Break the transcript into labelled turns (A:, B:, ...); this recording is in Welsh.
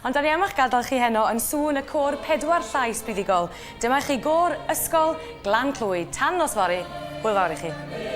A: Ond da ni am eich gadael chi heno yn sŵn y côr 4 llais buddigol. Dyma chi gôr ysgol Glan Clwyd tan nos fory. Hwyl fawr i chi.